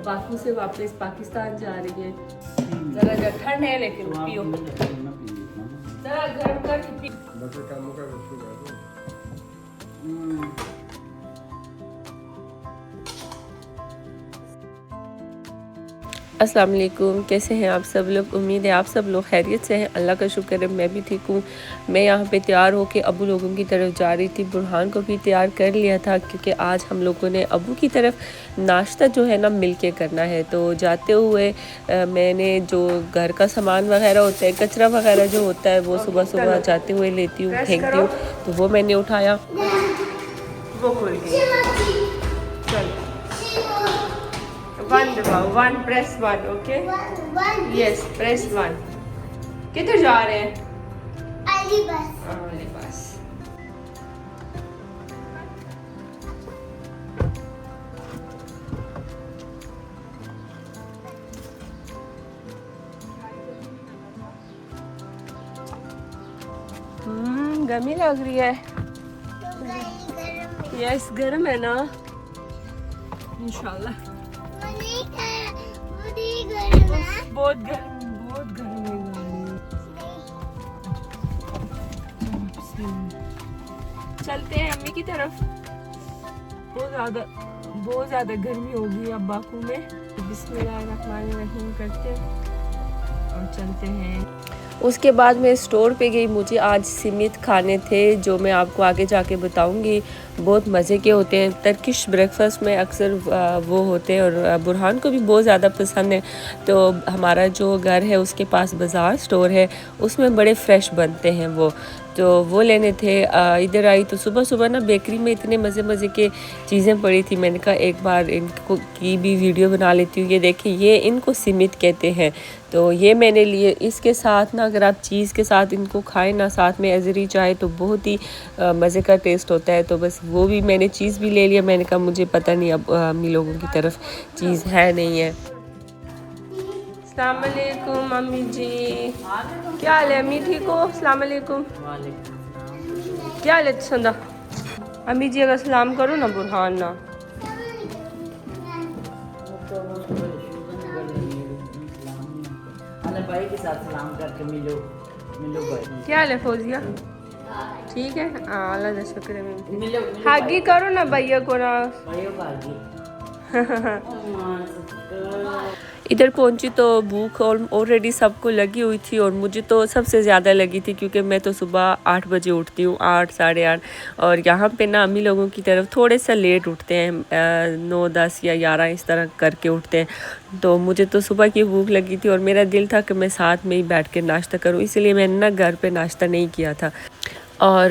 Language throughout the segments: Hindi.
बाकू से वापस पाकिस्तान जा रही है। जरा ठंड है लेकिन पियो, जरा गर्म करके पियो। अस्सलाम वालेकुम, कैसे हैं आप सब लोग। उम्मीद है आप सब लोग खैरियत से हैं। अल्लाह का शुक्र है मैं भी ठीक हूँ। मैं यहाँ पे तैयार होके अबू लोगों की तरफ जा रही थी। बुरहान को भी तैयार कर लिया था क्योंकि आज हम लोगों ने अबू की तरफ नाश्ता जो है ना मिल के करना है। तो जाते हुए मैंने जो घर का सामान वगैरह होता है, कचरा वगैरह जो होता है वो सुबह सुबह जाते हुए लेती हूँ, फेंकती हूँ। तो वो मैंने उठाया। वो खुल गई। One press one, okay? One. Yes, press one. किधर जा रहे हैं? अली बस। गर्मी लग रही है। यस, गर्म है ना। इंशाल्लाह। बहुत गर्म है। चलते हैं अम्मी की तरफ। बहुत ज़्यादा गर्मी होगी अब बाकू में। बिस्मिल्लाहिर्रहमानिर्रहीम करते और चलते हैं। उसके बाद मैं स्टोर पे गई। मुझे आज सिमित खाने थे जो मैं आपको आगे जाके बताऊंगी। बहुत मज़े के होते हैं। टर्किश ब्रेकफास्ट में अक्सर वो होते हैं और बुरहान को भी बहुत ज़्यादा पसंद है। तो हमारा जो घर है उसके पास बाज़ार स्टोर है, उसमें बड़े फ़्रेश बनते हैं तो वो लेने थे। इधर आई तो सुबह सुबह ना बेकरी में इतने मज़े के चीज़ें पड़ी थी। मैंने कहा एक बार इनको की भी वीडियो बना लेती हूँ। ये देखिए, ये इनको सिमित कहते हैं। तो ये मैंने लिए। इसके साथ ना अगर आप चीज़ के साथ इनको खाएं ना, साथ में अजरी चाहे तो बहुत ही मज़े का टेस्ट होता है। तो बस वो भी मैंने चीज़ भी ले लिया। मैंने कहा मुझे पता नहीं अब अम्मी लोगों की तरफ चीज़ है नहीं है। अस्सलाम वालेकुम अम्मी जी, क्या हाल है अम्मी, ठीक हो? अस्सलाम वालेकुम। क्या हाल है संदा? अम्मी जी अगर सलाम करो ना बुरहान ना। भाई के साथ सलाम करके मिलो भाई। क्या हाल है फौजिया? ठीक है, अल्लाह का शुक्र है। मिलो हागी करो ना भैया को ना। इधर पहुंची तो भूख ऑलरेडी सबको लगी हुई थी और मुझे तो सबसे ज़्यादा लगी थी क्योंकि मैं तो सुबह 8 बजे उठती हूँ, 8 साढ़े 8। और यहाँ पे ना अम्मी लोगों की तरफ थोड़े सा लेट उठते हैं, 9 10 या 11 इस तरह करके उठते हैं। तो मुझे तो सुबह की भूख लगी थी और मेरा दिल था कि मैं साथ में ही बैठ के नाश्ता करूँ, इसलिए मैंने ना घर पे नाश्ता नहीं किया था। और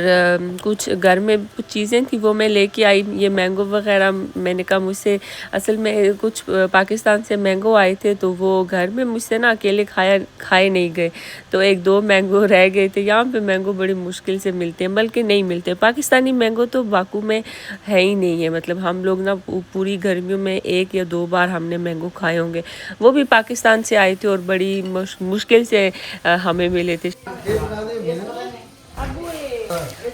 कुछ घर में कुछ चीज़ें थी वो मैं लेके आई। ये मैंगो वगैरह मैंने कहा मुझसे, असल में कुछ पाकिस्तान से मैंगो आए थे तो वो घर में मुझसे ना अकेले खाए नहीं गए। तो 1-2 मैंगो रह गए थे। यहाँ पे मैंगो बड़ी मुश्किल से मिलते हैं, बल्कि नहीं मिलते। पाकिस्तानी मैंगो तो बाकू में है ही नहीं है। मतलब हम लोग ना पूरी गर्मियों में 1 या 2 बार हमने मैंगो खाए होंगे, वो भी पाकिस्तान से आए थे और बड़ी मुश्किल से हमें मिले थे।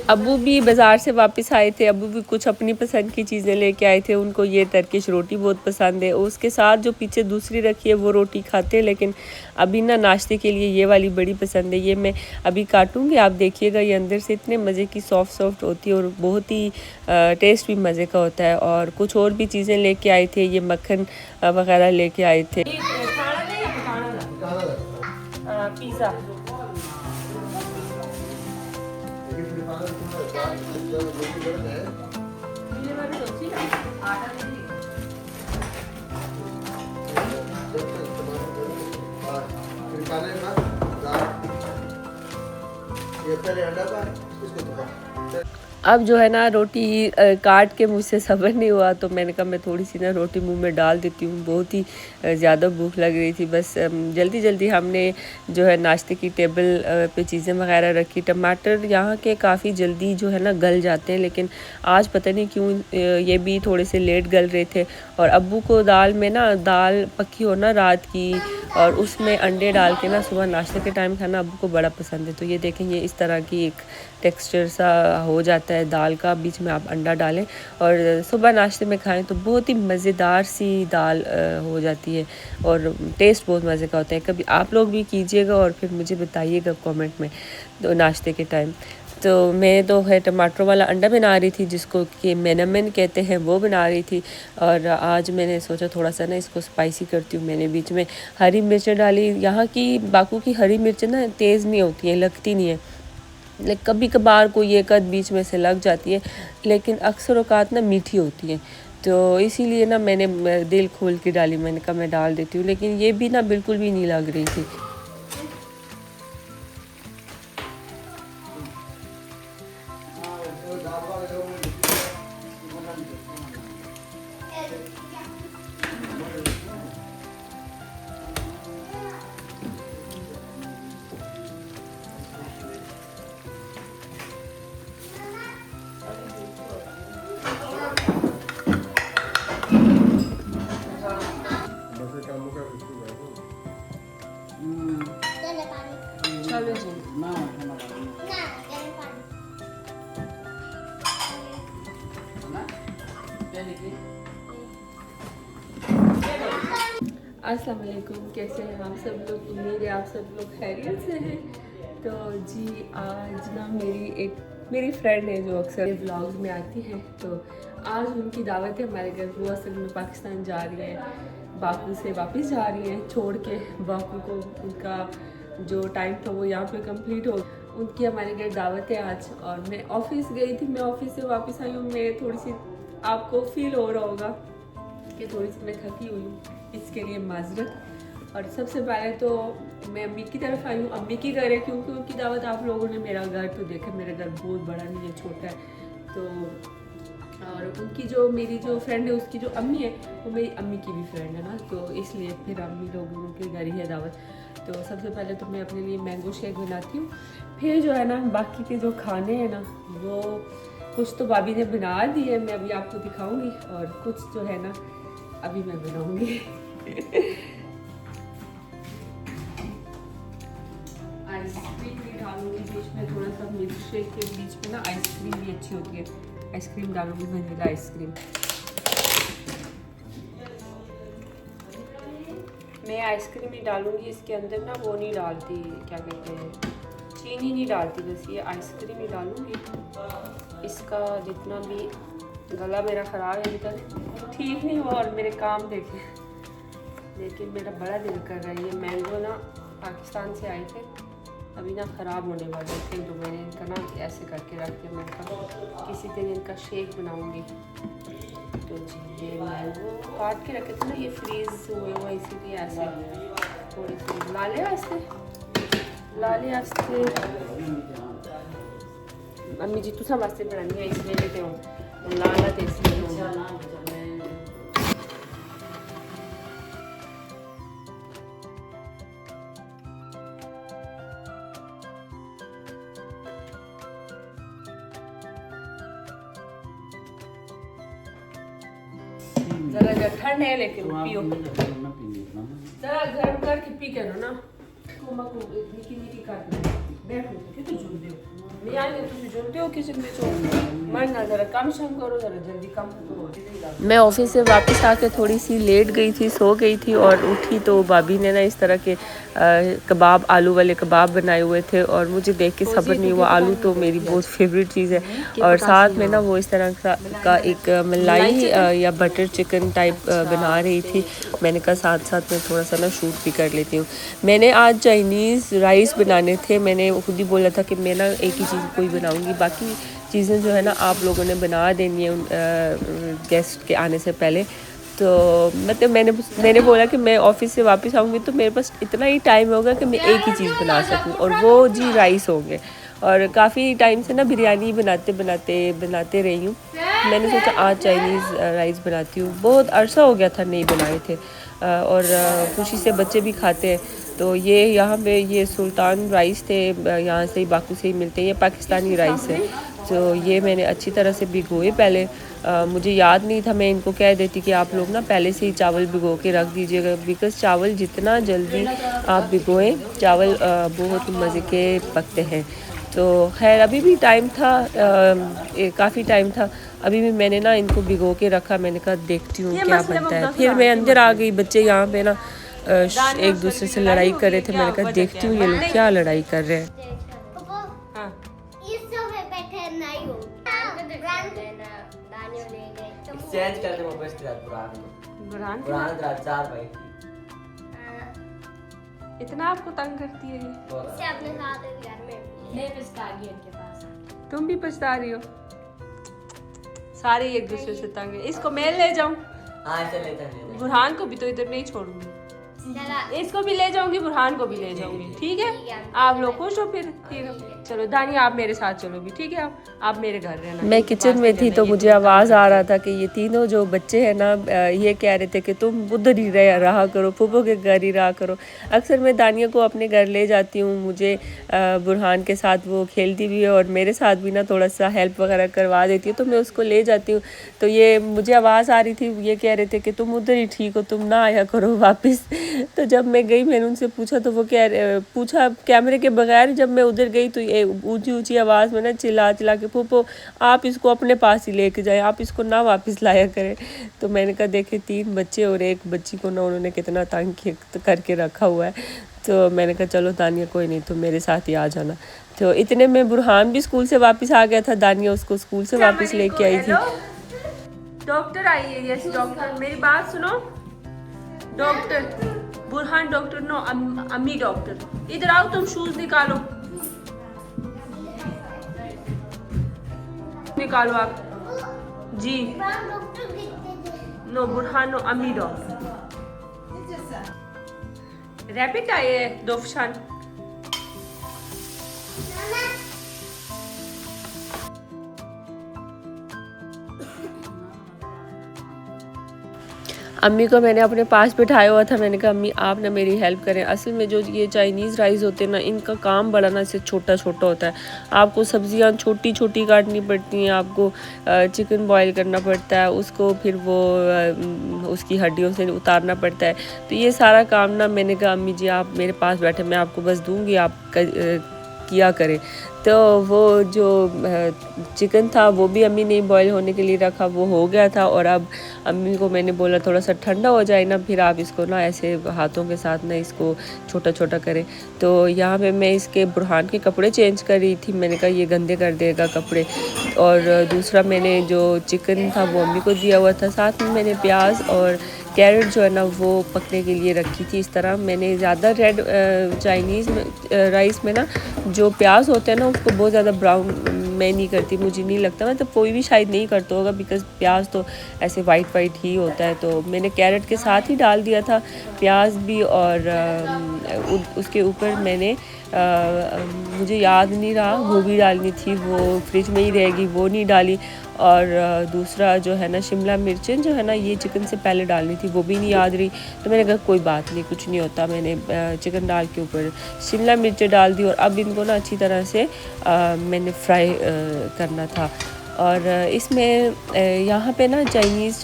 अबू भी बाज़ार से वापस आए थे। अबू भी कुछ अपनी पसंद की चीज़ें लेके आए थे। उनको ये टर्किश रोटी बहुत पसंद है। उसके साथ जो पीछे दूसरी रखी है वो रोटी खाते हैं, लेकिन अभी ना नाश्ते के लिए ये वाली बड़ी पसंद है। ये मैं अभी काटूंगी, आप देखिएगा। ये अंदर से इतने मज़े की सॉफ्ट होती है और बहुत ही टेस्ट भी मज़े का होता है। और कुछ और भी चीज़ें लेके आए थे, ये मक्खन वगैरह लेके आए थे। पिज़्ज़ा अब जो है ना रोटी काट के मुझसे सब्र नहीं हुआ तो मैंने कहा मैं थोड़ी सी ना रोटी मुंह में डाल देती हूँ। बहुत ही ज़्यादा भूख लग रही थी। बस जल्दी जल्दी हमने जो है नाश्ते की टेबल पे चीज़ें वगैरह रखी। टमाटर यहाँ के काफ़ी जल्दी जो है ना गल जाते हैं, लेकिन आज पता नहीं क्यों ये भी थोड़े से लेट गल रहे थे। और अब्बू को दाल में ना, दाल पकी हो ना रात की, और उसमें अंडे डाल के ना सुबह नाश्ते के टाइम खाना अब्बू को बड़ा पसंद है। तो ये देखें, ये इस तरह की एक टेक्सचर सा हो जाता है दाल का, बीच में आप अंडा डालें और सुबह नाश्ते में खाएं तो बहुत ही मज़ेदार सी दाल हो जाती है और टेस्ट बहुत मज़े का होता है। कभी आप लोग भी कीजिएगा और फिर मुझे बताइएगा कमेंट में। तो नाश्ते के टाइम तो मैं तो है टमाटर वाला अंडा बना रही थी, जिसको कि मेनामेन कहते हैं, वो बना रही थी। और आज मैंने सोचा थोड़ा सा ना इसको स्पाइसी करती हूँ। मैंने बीच में हरी मिर्च डाली। यहाँ की बाकू की हरी मिर्च ना तेज़ नहीं होती है, लगती नहीं है, लेकिन कभी कभार कोई एक आध बीच में से लग जाती है, लेकिन अक्सर औकात ना मीठी होती है। तो इसीलिए ना मैंने दिल खोल के डाली, मैंने कहा मैं डाल देती हूँ, लेकिन ये भी ना बिल्कुल भी नहीं लग रही थी। चलो जी, अस्सलाम वालेकुम। कैसे हैं आप सब लोग? उम्मीद है आप सब लोग खैरियत से हैं। तो जी आज ना मेरी फ्रेंड है जो अक्सर व्लॉग्स में आती है, तो आज उनकी दावत है हमारे घर। वो असल में पाकिस्तान जा रही है, बाकू से वापस जा रही हैं छोड़ के बाकू को। उनका जो टाइम था वो यहाँ पे कंप्लीट हो, उनकी हमारे घर दावत है आज। और मैं ऑफिस गई थी, मैं ऑफिस से वापस आई हूँ। मैं थोड़ी सी, आपको फील हो रहा होगा कि थोड़ी सी मैं थकी हुई हूँ, इसके लिए माजरत। और सबसे पहले तो मैं अम्मी की तरफ आई हूँ, अम्मी की घर है, क्योंकि उनकी दावत आप लोगों ने मेरा घर तो देखा, मेरा घर बहुत बड़ा नहीं है, छोटा है। तो और उनकी जो मेरी जो फ्रेंड है, उसकी जो अम्मी है, वो मेरी अम्मी की भी फ्रेंड है ना, तो इसलिए फिर अम्मी लोग उनके घर ही है दावत। तो सबसे पहले तो मैं अपने लिए मैंगो शेक बनाती हूँ, फिर जो है ना बाकी के जो खाने हैं ना वो कुछ तो भाभी ने बना दिए, मैं अभी आपको दिखाऊंगी, और कुछ जो है ना अभी मैं बनाऊंगी। आइसक्रीम भी डालूंगी बीच में, थोड़ा सा मिल्क शेक के बीच में ना आइसक्रीम भी अच्छी होती है। आइसक्रीम डालूंगी, वनीला आइसक्रीम। मैं आइसक्रीम ही डालूंगी, इसके अंदर ना वो नहीं डालती, क्या कहते हैं, चीनी नहीं डालती, बस ये आइसक्रीम ही डालूंगी। इसका जितना भी गला मेरा ख़राब है, अभी तक ठीक नहीं हुआ, और मेरे काम देखें, लेकिन मेरा बड़ा दिल कर रहा है। ये मैंगो ना पाकिस्तान से आए थे, अभी ना ख़राब होने वाले थे, तो मैंने इनका ना ऐसे करके रख दिया। मैं कहा किसी दिन इनका शेक बनाऊंगी। तो जी ये मैंगो काट के रखे थे ना, ये फ्रीज़ हुए हुआ, इसीलिए ऐसे थोड़ी सी लाले आस्ते मम्मी जी तुसा वास्ते बनानी है, इसलिए लेते हो लाला टेस्ट। जरा ठंड है लेकिन पियो, जरा गर्म करके पी के ना को निकी निकी काटना बैठो कि तू जुलते हो मैं आने तुम जुलते हो किसी में चो मन ना जरा कम शम करो, जरा जल्दी कम करो। मैं ऑफिस से वापस आके थोड़ी सी लेट गई थी, सो गई थी, और उठी तो भाभी ने ना इस तरह के कबाब, आलू वाले कबाब बनाए हुए थे, और मुझे देख के सब्र नहीं हुआ। आलू तो मेरी बहुत फेवरेट चीज़ है, और साथ में ना वो इस तरह का एक मलाई या बटर चिकन टाइप बना रही थी। मैंने कहा साथ साथ में थोड़ा सा ना शूट भी कर लेती हूँ। मैंने आज चाइनीज़ राइस बनाने थे, मैंने खुद ही बोला था कि मैं ना एक ही चीज़ कोई बनाऊँगी, बाकी चीज़ें जो है ना आप लोगों ने बना देनी है गेस्ट के आने से पहले। तो मतलब मैंने बोला कि मैं ऑफिस से वापस आऊँगी तो मेरे पास इतना ही टाइम होगा कि मैं एक ही चीज़ बना सकूँ, और वो जी राइस होंगे। और काफ़ी टाइम से ना बिरयानी बनाते रही हूँ। मैंने सोचा आज चाइनीज़ राइस बनाती हूँ, बहुत अरसा हो गया था नहीं बनाए थे, और खुशी से बच्चे भी खाते हैं। तो ये यहाँ पे ये सुल्तान राइस थे, यहाँ से ही बाकू से ही मिलते हैं, ये पाकिस्तानी राइस है। तो ये मैंने अच्छी तरह से भिगोए पहले। मुझे याद नहीं था, मैं इनको कह देती कि आप लोग ना पहले से ही चावल भिगो के रख दीजिएगा, बिकॉज़ चावल जितना जल्दी आप भिगोएं चावल बहुत मज़े के पकते हैं। तो खैर अभी भी टाइम था, काफ़ी टाइम था, अभी भी मैंने ना इनको भिगो के रखा। मैंने कहा देखती हूँ क्या बनता है। फिर मैं अंदर आ गई, बच्चे यहाँ पे ना एक दूसरे से लड़ाई कर रहे थे। मैंने कहा देखती हूँ ये लोग क्या लड़ाई कर रहे हैं। एक्सचेंज कर दे वापस बुरहान चार भाई। इतना आपको तंग करती है ये? इसे अपने साथ घर में मैं पछता गई इनके पास। तुम भी पछता रही हो? सारे एक दूसरे से तंग है। इसको मैं ले जाऊं? हाँ चले चले। बुरहान को भी तो इधर नहीं छोड़ूंगी, इसको भी ले जाऊंगी, बुरहान को भी ले जाऊंगी। ठीक है, आप लोग खुश हो फिर चलो दानिया आप मेरे साथ चलो भी, ठीक है, आप मेरे घर रहना। मैं किचन में थी तो मुझे आवाज़ आ रहा था कि ये तीनों जो बच्चे हैं ना ये कह रहे थे कि तुम उधर ही रहा करो, फूफो के घर ही रहा करो। अक्सर मैं दानिया को अपने घर ले जाती हूँ, मुझे बुरहान के साथ वो खेलती भी है और मेरे साथ भी ना थोड़ा सा हेल्प वगैरह करवा देती है, तो मैं उसको ले जाती हूँ। तो ये मुझे आवाज़ आ रही थी, ये कह रहे थे कि तुम उधर ही ठीक हो, तुम ना आया करो वापस। तो जब मैं गई मैंने उनसे पूछा तो वो पूछा कैमरे के बगैर, जब मैं उधर गई तो ऊंची ऊंची आवाज़ में ना चिल्ला चिल्ला के फूफो आप इसको अपने पास ही लेके जाएं, आप इसको ना वापस लाया करें। तो मैंने कहा देखे 3 बच्चे और एक बच्ची को ना उन्होंने कितना तंग करके रखा हुआ है। तो मैंने कहा चलो दानिया कोई नहीं, तो मेरे साथ ही आ जाना। तो इतने में बुरहान भी स्कूल से वापस आ गया था, दानिया उसको स्कूल से वापस लेके आई थी। डॉक्टर आई है? यस डॉक्टर, मेरी बात सुनो। डॉक्टर बुरहान डॉक्टर नो, अम्मी डॉक्टर। इधर आओ, तुम शूज निकालो, निकालो आप जी। नो बुरहान नो, अम्मी डॉक्टर। रैपिड आए है दोफशान। अम्मी को मैंने अपने पास बिठाया हुआ था। मैंने कहा अम्मी आप ना मेरी हेल्प करें। असल में जो ये चाइनीज़ राइस होते हैं ना, इनका काम बड़ा ना इससे छोटा छोटा होता है। आपको सब्जियां छोटी छोटी काटनी पड़ती हैं, आपको चिकन बॉईल करना पड़ता है, उसको फिर वो उसकी हड्डियों से उतारना पड़ता है। तो ये सारा काम ना मैंने कहा अम्मी जी आप मेरे पास बैठे, मैं आपको बस दूँगी, आप किया करें। तो वो जो चिकन था वो भी अम्मी ने बॉईल होने के लिए रखा, वो हो गया था। और अब अम्मी को मैंने बोला थोड़ा सा ठंडा हो जाए ना, फिर आप इसको ना ऐसे हाथों के साथ ना इसको छोटा छोटा करें। तो यहाँ पे मैं इसके बुरहान के कपड़े चेंज कर रही थी, मैंने कहा ये गंदे कर देगा कपड़े। और दूसरा मैंने जो चिकन था वो अम्मी को दिया हुआ था, साथ में मैंने प्याज और कैरेट जो है ना वो पकने के लिए रखी थी। इस तरह मैंने ज़्यादा रेड चाइनीज़ राइस में ना जो प्याज होते हैं ना उसको बहुत ज़्यादा ब्राउन मैं नहीं करती, मुझे नहीं लगता, मतलब कोई भी शायद नहीं करता होगा, बिकॉज़ प्याज तो ऐसे वाइट वाइट ही होता है। तो मैंने कैरेट के साथ ही डाल दिया था प्याज भी, और उसके ऊपर मैंने मुझे याद नहीं रहा गोभी डालनी थी, वो फ्रिज में ही रहेगी, वो नहीं डाली। और दूसरा जो है ना शिमला मिर्चें जो है ना ये चिकन से पहले डालनी थी, वो भी नहीं याद रही। तो मैंने कहा कोई बात नहीं, कुछ नहीं होता। मैंने चिकन डाल के ऊपर शिमला मिर्चें डाल दी और अब इनको ना अच्छी तरह से मैंने फ्राई करना था। और इसमें यहाँ पे ना चाइनीज़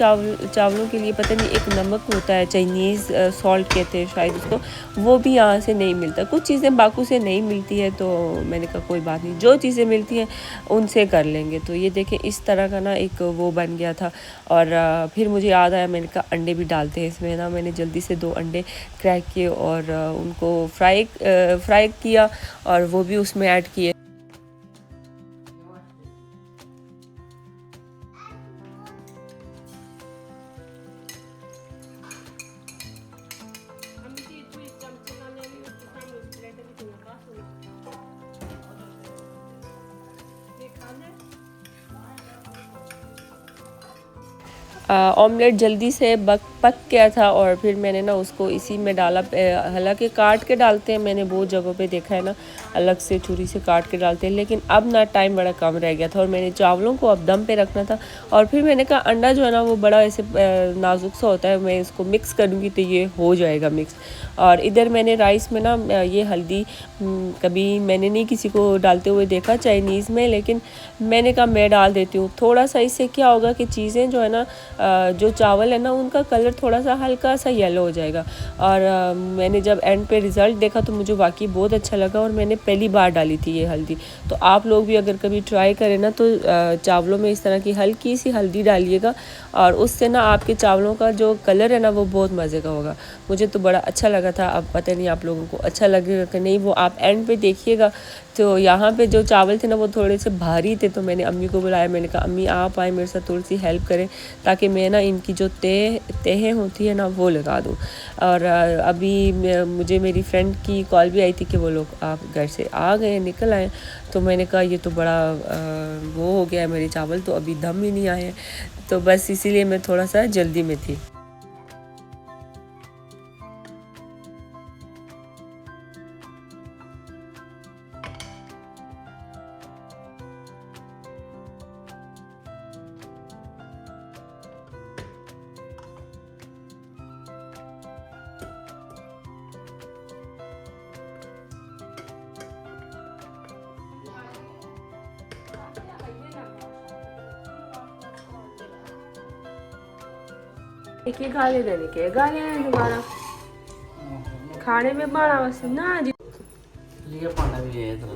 चावलों के लिए पता नहीं एक नमक होता है, चाइनीज़ सॉल्ट कहते हैं शायद उसको, वो भी यहाँ से नहीं मिलता। कुछ चीज़ें बाकू से नहीं मिलती है, तो मैंने कहा कोई बात नहीं, जो चीज़ें मिलती हैं उनसे कर लेंगे। तो ये देखें इस तरह का ना एक वो बन गया था। और फिर मुझे याद आया, मैंने कहा अंडे भी डालते हैं इसमें ना। मैंने जल्दी से 2 अंडे क्रैक किए और उनको फ्राई किया और वो भी उसमें ऐड किए। ऑमलेट जल्दी से पक गया था और फिर मैंने ना उसको इसी में डाला। हालांकि काट के डालते हैं, मैंने बहुत जगहों पे देखा है ना, अलग से छुरी से काट के डालते हैं, लेकिन अब ना टाइम बड़ा कम रह गया था और मैंने चावलों को अब दम पे रखना था। और फिर मैंने कहा अंडा जो है ना वो बड़ा ऐसे नाजुक सा होता है, मैं इसको मिक्स करूँगी तो ये हो जाएगा मिक्स। और इधर मैंने राइस में ना ये हल्दी कभी मैंने नहीं किसी को डालते हुए देखा चाइनीज़ में, लेकिन मैंने कहा मैं डाल देती हूँ थोड़ा सा। इससे क्या होगा कि चीज़ें जो है ना, जो चावल है ना उनका कलर थोड़ा सा हल्का सा येलो हो जाएगा। और मैंने जब एंड पे रिज़ल्ट देखा तो मुझे वाकई बहुत अच्छा लगा और मैंने पहली बार डाली थी ये हल्दी। तो आप लोग भी अगर कभी ट्राई करें ना तो चावलों में इस तरह की हल्की सी हल्दी डालिएगा और उससे ना आपके चावलों का जो कलर है ना वो बहुत मज़े का होगा। मुझे तो बड़ा अच्छा लगा था, अब पता नहीं आप लोगों को अच्छा लगेगा कि नहीं, वो आप एंड पे देखिएगा। तो यहाँ पे जो चावल थे ना वो थोड़े से भारी थे, तो मैंने अम्मी को बुलाया, मैंने कहा अम्मी आप आए मेरे साथ थोड़ी सी हेल्प करें ताकि मैं ना इनकी जो तहें होती है ना वो लगा दूँ। और अभी मुझे मेरी फ्रेंड की कॉल भी आई थी कि वो लोग आप घर से आ गए, निकल आए। तो मैंने कहा ये तो बड़ा वो हो गया है मेरे चावल, तो अभी दम ही नहीं आए हैं, तो बस इसीलिए मैं थोड़ा सा जल्दी में थी। एक ही गाले देने के गाले हैं तुम्हारा खाने में बड़ा वैसे ना जी। ये पाना भी है तो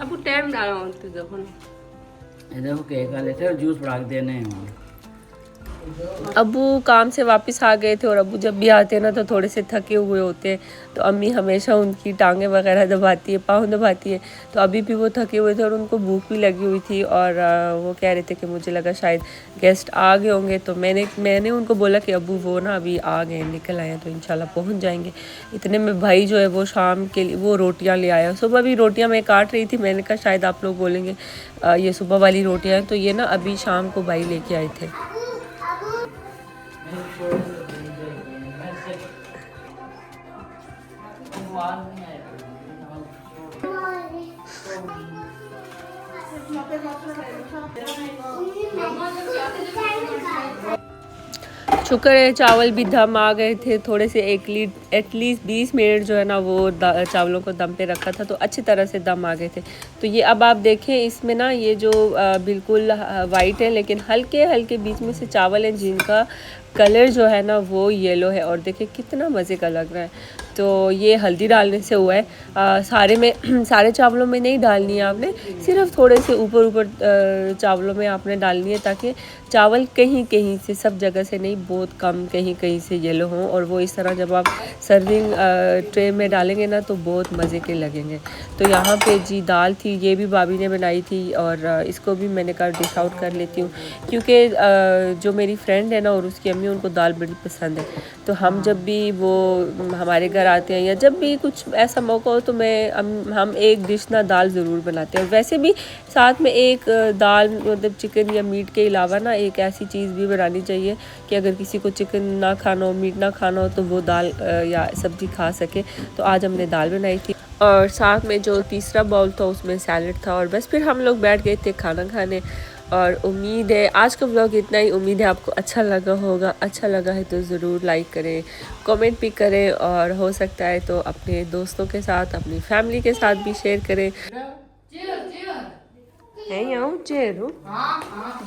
अब टाइम डाला हूँ तो देखो ना, ये देखो केक वाले थे जूस बना के देने हैं। अबू काम से वापस आ गए थे और अबू जब भी आते हैं ना तो थोड़े से थके हुए होते हैं, तो अम्मी हमेशा उनकी टांगें वगैरह दबाती है, पाँव दबाती है। तो अभी भी वो थके हुए थे और उनको भूख भी लगी हुई थी और वो कह रहे थे कि मुझे लगा शायद गेस्ट आ गए होंगे। तो मैंने उनको बोला कि अबू वो ना अभी आ गए, निकल आए हैं, तो इंशाल्लाह पहुंच जाएंगे। इतने में भाई जो है वो शाम के लिए वो रोटियां ले आया। सुबह भी रोटियां मैं काट रही थी, मैंने कहा शायद आप लोग बोलेंगे ये सुबह वाली रोटियां हैं, तो ये ना अभी शाम को भाई लेके आए थे। शुक्र है चावल भी दम आ गए थे थोड़े से, एटलीस्ट 20 मिनट जो है ना वो चावलों को दम पे रखा था तो अच्छी तरह से दम आ गए थे। तो ये अब आप देखें इसमें ना ये जो बिल्कुल वाइट है लेकिन हल्के हल्के बीच में से चावल हैं जिनका कलर जो है ना वो येलो है और देखिए कितना मज़े का लग रहा है। तो ये हल्दी डालने से हुआ है। सारे में सारे चावलों में नहीं डालनी है आपने, सिर्फ थोड़े से ऊपर ऊपर चावलों में आपने डालनी है ताकि चावल कहीं कहीं से, सब जगह से नहीं, बहुत कम कहीं कहीं से येलो हों और वो इस तरह जब आप सर्विंग ट्रे में डालेंगे ना तो बहुत मज़े के लगेंगे। तो यहाँ पे जी दाल थी, ये भी भाभी ने बनाई थी और इसको भी मैंने कहा डिश आउट कर लेती हूँ क्योंकि जो मेरी फ्रेंड है ना और उसकी अम्मी उनको दाल बड़ी पसंद है। तो हम जब भी वो हमारे घर आते हैं या जब भी कुछ ऐसा मौका हो तो हम एक डिश ना दाल ज़रूर बनाते हैं। और वैसे भी साथ में एक दाल मतलब चिकन या मीट के अलावा ना एक ऐसी चीज़ भी बनानी चाहिए कि अगर किसी को चिकन ना खाना हो, मीट ना खाना हो तो वो दाल या सब्ज़ी खा सके। तो आज हमने दाल बनाई थी और साथ में जो तीसरा बाउल था उसमें सैलड था और बस फिर हम लोग बैठ गए थे खाना खाने। और उम्मीद है आज का व्लॉग इतना ही। उम्मीद है आपको अच्छा लगा होगा। अच्छा लगा है तो ज़रूर लाइक करें, कमेंट भी करें और हो सकता है तो अपने दोस्तों के साथ, अपनी फैमिली के साथ भी शेयर करें। चेयर हो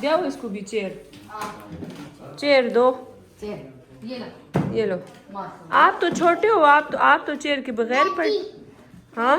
दो इसको भी, चेयर दो, ये लो। आप तो छोटे हो, आप तो चेयर के बगैर पड़। हाँ